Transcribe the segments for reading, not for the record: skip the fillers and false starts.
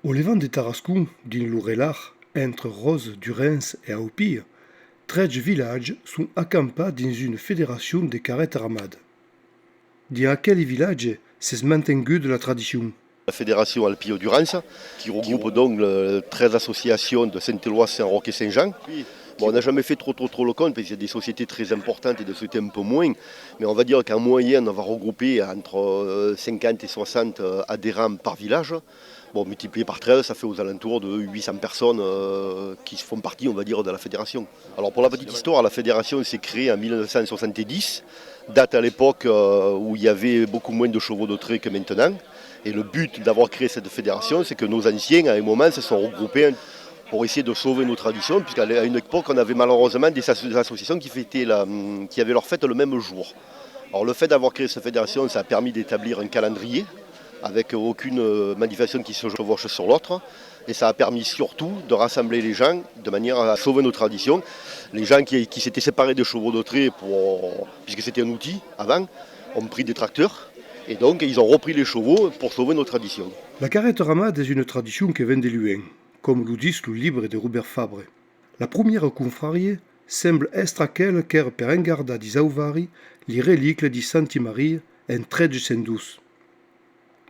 Au levant de Tarascon, din Lourelar, entre Rose, Durens et Aupille, 13 villages sont accampés dans une fédération de carrettes ramades. Dans quel village s'est maintenue de la tradition? La fédération Alpillo-Durance, qui regroupe donc 13 associations de Saint-Éloi, Saint-Roch et Saint-Jean. Bon, on n'a jamais fait trop le compte, parce qu'il y a des sociétés très importantes et des sociétés un peu moins. Mais on va dire qu'en moyenne, on va regrouper entre 50 et 60 adhérents par village. Bon, multiplié par 13, ça fait aux alentours de 800 personnes qui font partie, on va dire, de la fédération. Alors pour la petite histoire, la fédération s'est créée en 1970, date à l'époque où il y avait beaucoup moins de chevaux de trait que maintenant. Et le but d'avoir créé cette fédération, c'est que nos anciens, à un moment, se sont regroupés pour essayer de sauver nos traditions, puisqu'à une époque, on avait malheureusement des associations qui avaient leur fête le même jour. Alors le fait d'avoir créé cette fédération, ça a permis d'établir un calendrier, avec aucune manifestation qui se chevauche sur l'autre. Et ça a permis surtout de rassembler les gens de manière à sauver nos traditions. Les gens qui s'étaient séparés des chevaux de trait, puisque c'était un outil avant, ont pris des tracteurs. Et donc ils ont repris les chevaux pour sauver nos traditions. La carrette ramade est une tradition qui vient de loin, comme le dit le livre de Robert Fabre. La première confrarie semble être aquelle qu'ère per engarda di Sauvari les reliques di Santi Maria en 1312.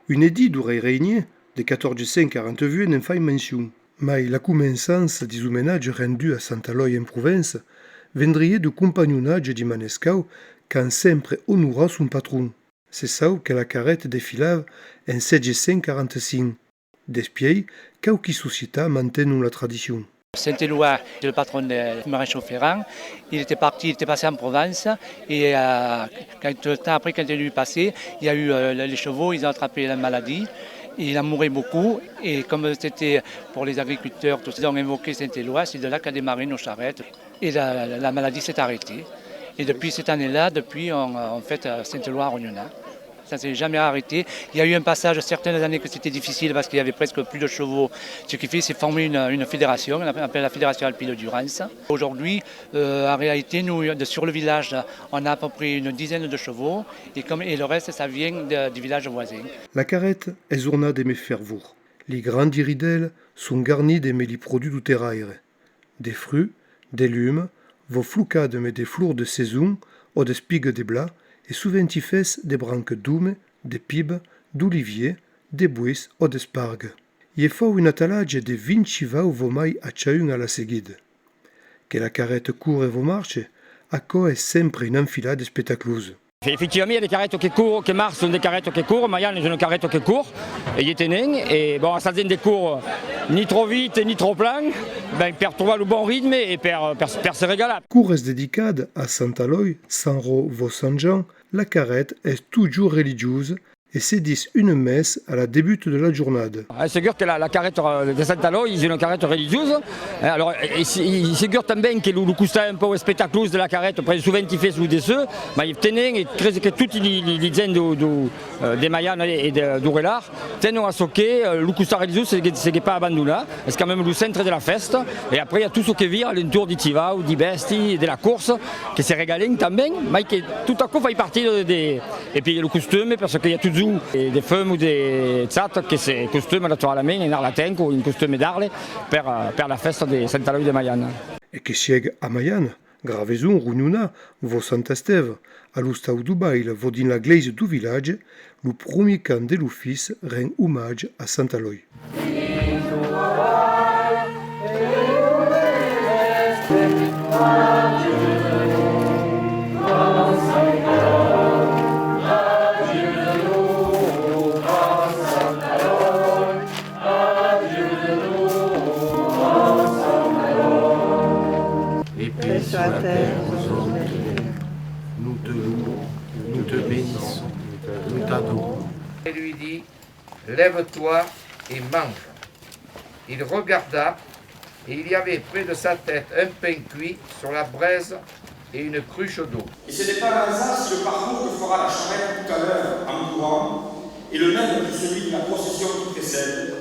Une édit d'oreille régné de 1442 n'en fait mention, mais la commençance des homénages rendus à Sant'Aloy en Provence vendrait du compagnonnage di Manescau quand sempre honora son patron. C'est ça que la carrette défilava en 1645, despiei qu'aucune société maintient la tradition. Saint-Éloi, le patron de Maréchal Ferrand, il était passé en Provence et le temps après, quand il est passé, il y a eu les chevaux, ils ont attrapé la maladie. Il a mouru beaucoup et comme c'était pour les agriculteurs, tous ils ont invoqué Saint-Éloi, c'est de là qu'a démarré nos charrettes et la maladie s'est arrêtée. Et depuis cette année-là, on fête Saint-Éloi à Rognona. Ça ne s'est jamais arrêté. Il y a eu un passage certaines années que c'était difficile parce qu'il y avait presque plus de chevaux. Ce qui fait, c'est former une fédération, on appelle la Fédération Alpillo-Durance. Aujourd'hui, en réalité, nous, sur le village, on a à peu près une dizaine de chevaux et le reste, ça vient du village voisin. La carrette est ornée de fervours. Les grands iridelles sont garnis de produits du terraire, des fruits, des légumes, vos floucades mais des fleurs de saison ou des spigues de blas, et souvent y fes des branques d'ume, des pibes, d'olivier, des buis ou d'espargues. Il faut une attelage de 20 chevaux vomai a chaun à la seguide. Que la carrette court et vos marche, à quoi est sempre une enfilade spectacleuse. Effectivement, il y a des carrettes qui courent, qui marchent, sont des carrettes qui courent. Mayan est une carrette qui court, et il était né. Et bon, ça ne court ni trop vite ni trop plein, ben, per trouver le bon rythme et per se régaler. Cours est dédicade à Sant'Aloy, San-Ro, Vos-Saint-Jean, la carrette est toujours religieuse et c'est dit une messe à la début de la journée. C'est sûr que la carrette de Sant'Aloy est une carrette religieuse. Alors, c'est sûr también que le costa un peu spectacleuse de la carrette, souvent il fait sous des œufs, mais il tenait que toutes les gens de Mayan et d'Urelar tenent à soquer, le costa religieux, c'est pas abandonné, c'est quand même le centre de la fête. Et après, il y a tout ce qui vient à l'entour du Tiva ou du Besti, de la course, qui s'est régalé también, mais qui tout à coup fait partie et puis le costume, parce qu'il y a tout des femmes ou des tsat che se costume naturalmente in Arlatenco o in costume d'Arle per la festa di Sant'Aloy de Mayan. Et que sieg à Mayan, gravezon Rununa, vo Sant'Esteve, à l'Oustau Dubail, vo din la glaise du village, le premier camp de l'office rend hommage à Sant'Aloy. Sur la terre, nous te louons, nous te bénissons, nous t'adorons. Et lui dit, lève-toi et mange. Il regarda, et il y avait près de sa tête un pain cuit sur la braise et une cruche d'eau. Et ce n'est pas un hasard si le parcours que fera la charrette tout à l'heure en courant est le même que celui de la procession qui précède.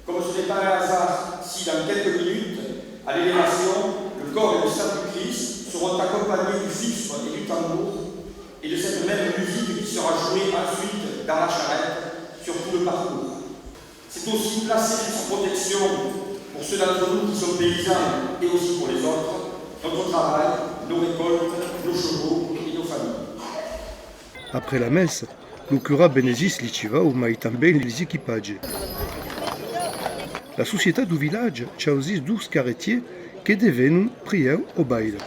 Comme ce n'est pas un hasard si dans quelques minutes, à l'élévation, le corps et le sang du Christ seront accompagnés du fifre et du tambour et de cette même musique qui sera jouée ensuite dans la charrette sur tout le parcours. C'est aussi placer sous sa protection, pour ceux d'entre nous qui sont paysans et aussi pour les autres, notre travail, nos récoltes, nos chevaux et nos familles. Après la messe, le cura benedis li civau mai també les equipaggi. La società du village c'ha aussi 12 carretiers che devenun prieu o baile.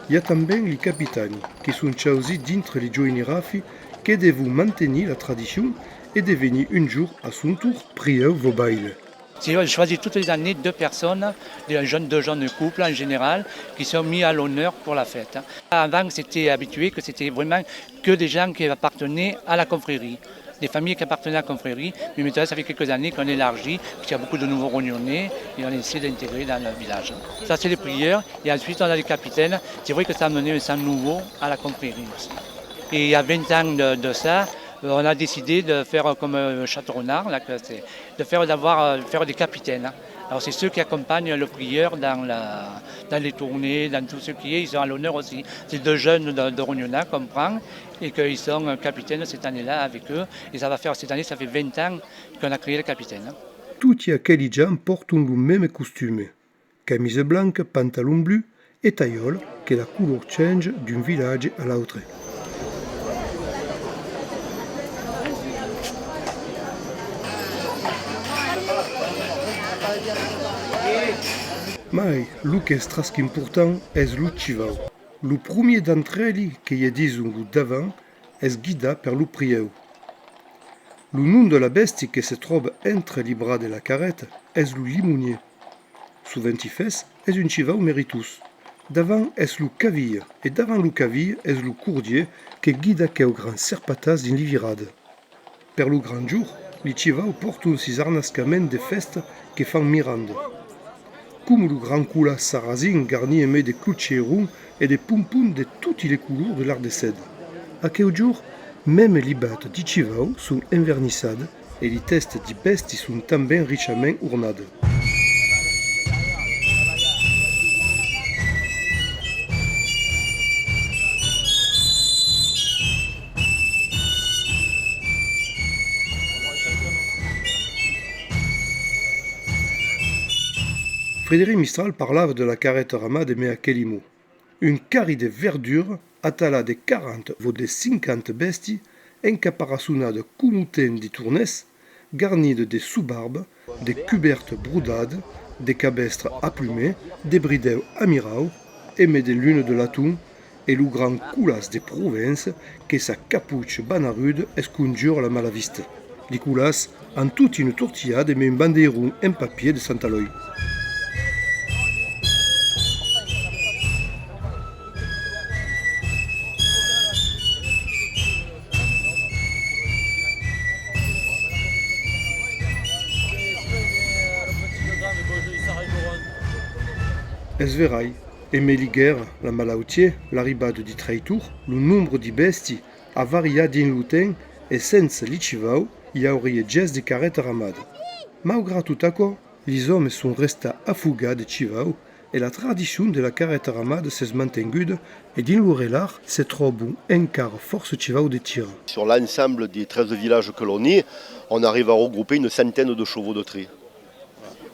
Hi ha també li capitani, che sun aussi dintre li giovani rafi che devu mantenir la tradition et devenir un jour à son tour prieu vo baile. Je choisis toutes les années 2 personnes, deux jeunes couples en général, qui sont mis à l'honneur pour la fête. Avant, c'était habitué que c'était vraiment que des gens qui appartenaient à la confrérie, des familles qui appartenaient à la confrérie. Mais maintenant, ça fait quelques années qu'on élargit, parce qu'il y a beaucoup de nouveaux rognonnais et on essaie d'intégrer dans le village. Ça, c'est les prieurs. Et ensuite, on a les capitaines. C'est vrai que ça a amené un sang nouveau à la confrérie aussi. Et il y a 20 ans de ça, on a décidé de faire comme Château-Renard, de faire des capitaines. Alors c'est ceux qui accompagnent le prieur dans les tournées, dans tout ce qui est, ils sont à l'honneur aussi. C'est 2 jeunes de Rognona qu'on prend et qu'ils sont capitaines cette année-là avec eux. Et ça va faire cette année, ça fait 20 ans qu'on a créé le capitaine. Tutti aquelli gens portano le même costume. Camise blanche, pantalon bleu et taillole, che è la couleur change d'un village à l'autre. Mai, lo che è strasque important è lo civau. Lo premier d'entre elli, che gli dicono lo davant, è guida per lo prieu. Lo nom de la bestia che se trova entre li bras de la carrette è lo limonier. Souvent fes è un civau meritus. Davant è lo caville, e davant lo caville è lo courdier che guida che o gran serpatas din li virade. Per lo gran jour, li civau portano sis arnascaments de festa che fan mirando. Comme le grand coulas sarrasin garni et met des cloutiers ronds et des pompons de toutes les couleurs de l'art de cèdre. À quel jour, même les battes di civau sont invernissades et les tests di besties sont tambien richement ornades. Frédéric Mistral parlava de la carrette ramade me a Kelimo. Une carri de verdure atala de 40 vo de 50 besties encaparaçonnades comuten di tournes, garnides de sous-barbes, de cubertes broudades, de cabestres aplumés, de brideux amirau, aimés de lunes de laton, et le grand coulas de Provence que sa capuche banarude esconjure la malaviste. Les coulas en toute une tortillade et un bandeiron en papier de Sant'Aloy. Es verai, e meliguer, la malautier, l'arribade di Traitour, le nombre di bestie a variat din lutin e senza li civau hi aurie ges de carrette ramade. Malgré tout accord, les hommes sont restés affugats de civau et la tradition de la carrette ramade s'est mantengude et din l'orelar se trouve encara force civau de tir. Sur l'ensemble des 13 villages que l'on est, on arrive à regrouper une centaine de chevaux de trait.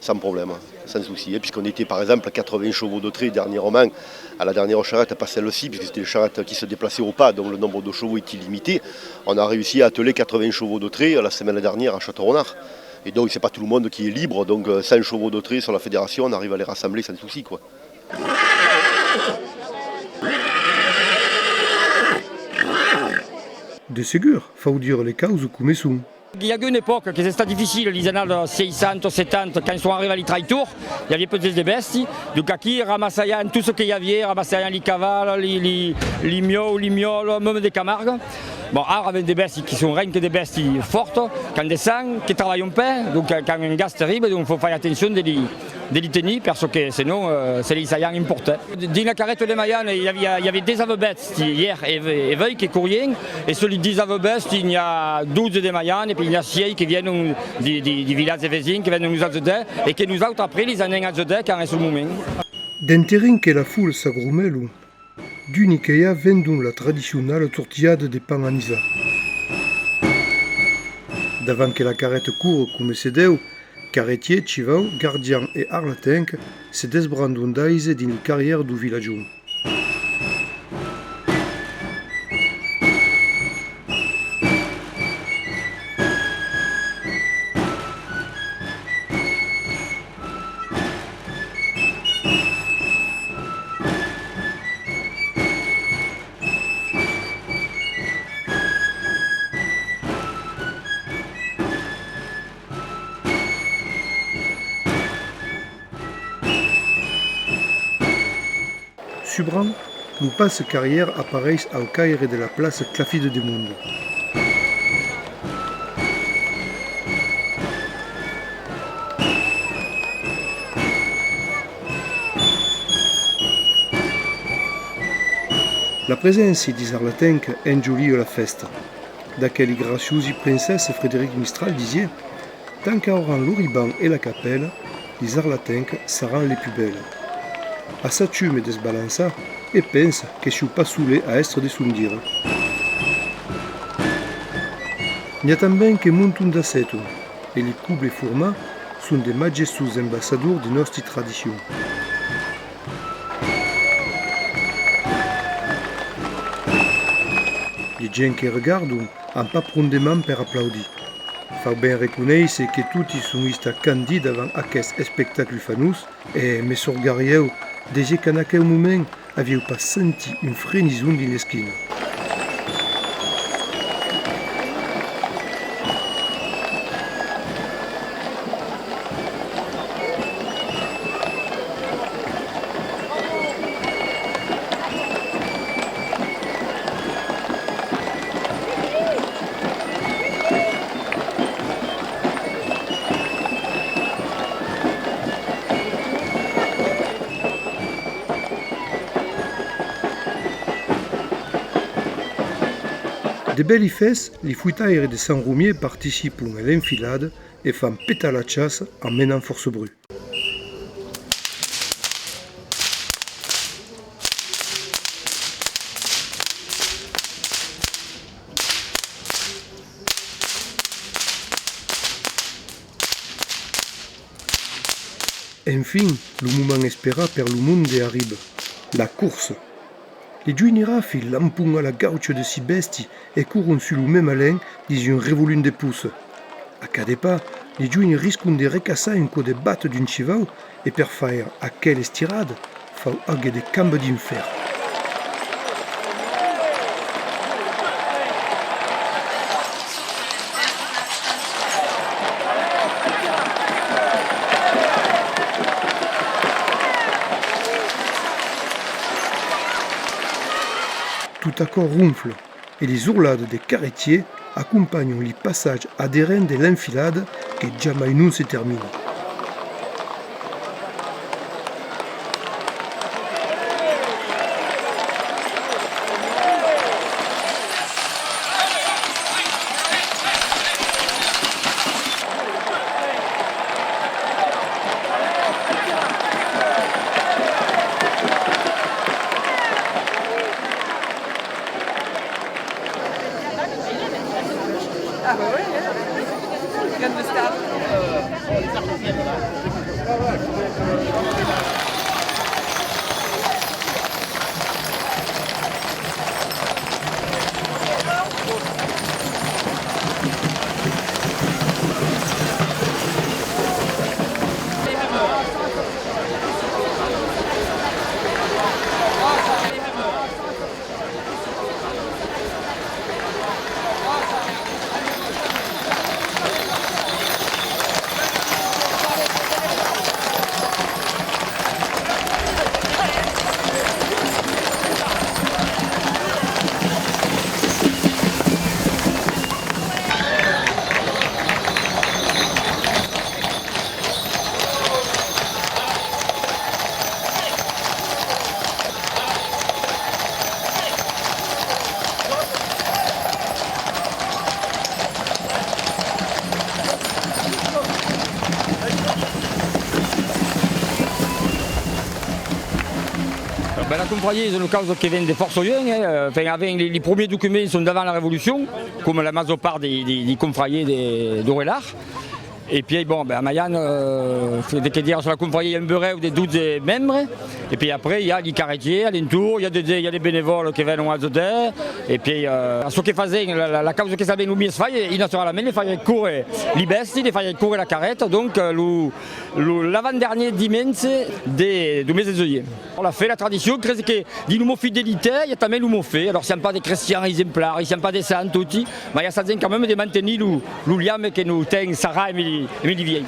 Sans problème, sans souci, puisqu'on était par exemple à 80 chevaux de trait dernièrement, à la dernière charrette, pas celle-ci, puisque c'était les charrettes qui se déplaçaient au pas, donc le nombre de chevaux est illimité. On a réussi à atteler 80 chevaux de trait la semaine dernière à Château-Renard. Et donc c'est pas tout le monde qui est libre, donc 100 chevaux de trait sur la fédération, on arrive à les rassembler sans souci, quoi. De segur, faut dire les causes come sont. Il y a eu une époque qui était difficile, les années 600, 70, quand ils sont arrivés à l'Itraitour, il y avait peut-être des besties, du kaki, ramassaillant tout ce qu'il y avait, ramassaillant les cavales, les mioles, même des camargues. Bon, avec des besties qui sont rien que des besties fortes, qui descendent, qui travaillent un peu, donc quand un gaz terrible, donc il faut faire attention de les tenir, parce que sinon c'est les saillants importés. Dans la carrette de Mayenne, il y avait des avebêtes hier et veille qui couraient, et sur les 10 avebêtes, il y a 12 de Mayenne, et puis il y a 6 qui viennent des villages voisins, qui viennent nous aider, et qui nous autres après, les années aider quand c'est le moment. D'un terrain que la foule s'agrumelle, d'Uniqueia vendons la traditionnelle tortillade de pan anisa. D'avant que la carrette court come se deu, carretier, civau, gardien e arlatenc se desbrandundaise din il carrière du villagiun. Subran, nous passe carrière apparaissent au caire de la place Clafide de Monde. La presenza di Zarlatenc ingiulia la festa. Daquelle graciosi princesse Frédéric Mistral disait « Tant qu'auran l'Ouriban et la capelle, les Zarlatenc saran les plus belles. » A s'acciume desbalança e pensa che si pas saoulé a estre de sundir. N'hi a também que montun d'acetum, e les coubles fourmats sont des majestueux ambassadeurs de nostre tradition. Les gens qui regardent en pas profondément per applaudir. Fa ben reconnaître que tutti sont ista candidi davant aquest spectacle fanus e me sorgarieu desde qu'en aquel moment avieu pas senti un frenison din l'esquina. De belles fesses, les fouitaires de Saint-Roumier participent à l'enfilade et font péter la chasse en menant force bruit. Enfin, le moment espéré per le monde arrive, la course. Les giuinera filent l'ampun à la gauche de si besties et courent sur le même halein dans une révolune de pouces. A cada pas, les giuins risquent de recasser un coup de batte d'un cheval et per faire à quelle estirade, faut avoir des cambes d'enfer. Tout accord ronfle, et les ourlades des carretiers accompagnent les passages adhérents de l'enfilade qui jamais non se termine. Ah bah ouais, je viens de start. Ben, la confrérie est une cause qui vient des forces hein. Enfin, avec les premiers documents sont d'avant la Révolution, comme la majorité des confréries d'Orelar. Et puis bon, ben, à Mayenne, dès qu'il y a sur la confrérie, il y a un beurre ou des 12 membres. Et puis après, il y a les carretiers alentour, il y a des bénévoles qui viennent au Azodé. Et puis, ce qui faisait, la cause qui s'avait nous mis à il y a sur la main, il fallait courir les besties, il fallait courir la carrette. Donc, l'avant-dernier dimanche du mes œillets. On l'a fait, la tradition, c'est que du mot fidélité, il y a también le mot fait. Alors, ce n'est pas des chrétiens exemplaires, ce n'est pas des saints, tout, mais il y a ça quand même de maintenir le lien que nous avons, Sarah et Olivier.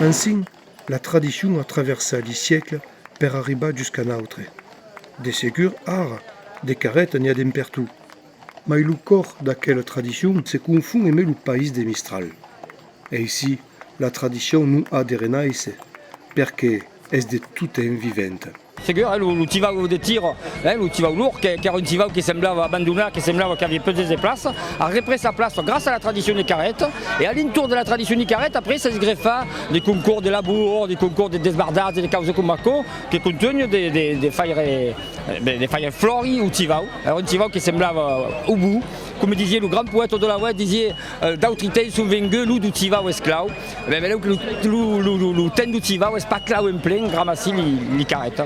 Ainsi, la tradition a traversé les siècles per arribar jusqu'à notre. Des sécures art, des carrettes n'y a d'impertout. Mais le corps d'aquelle tradition se confond aimer le pays des Mistral. Et ici, la tradition nous a des renaïs, perché est de tout un vivente. C'est que le tivao de tir, le tivao lourd, qui era un tivao qui semblait abandonné, qui semblait qu'il avait peu de place, a repris sa place grâce à la tradition des carrettes. Et à l'entour de la tradition des carrettes, après, ça se greffa des concours de labour, des concours de desbardades, des causes comme Marco, qui contiennent des failles flori ou tivao. Alors un tivao qui semblait au bout. Comme disait le grand poète de la Ouest, disait d'autrité sont vengues, l'ou du tivao esclave. Mais le temps du tivao est pas clau en plein, ramasser les carrettes.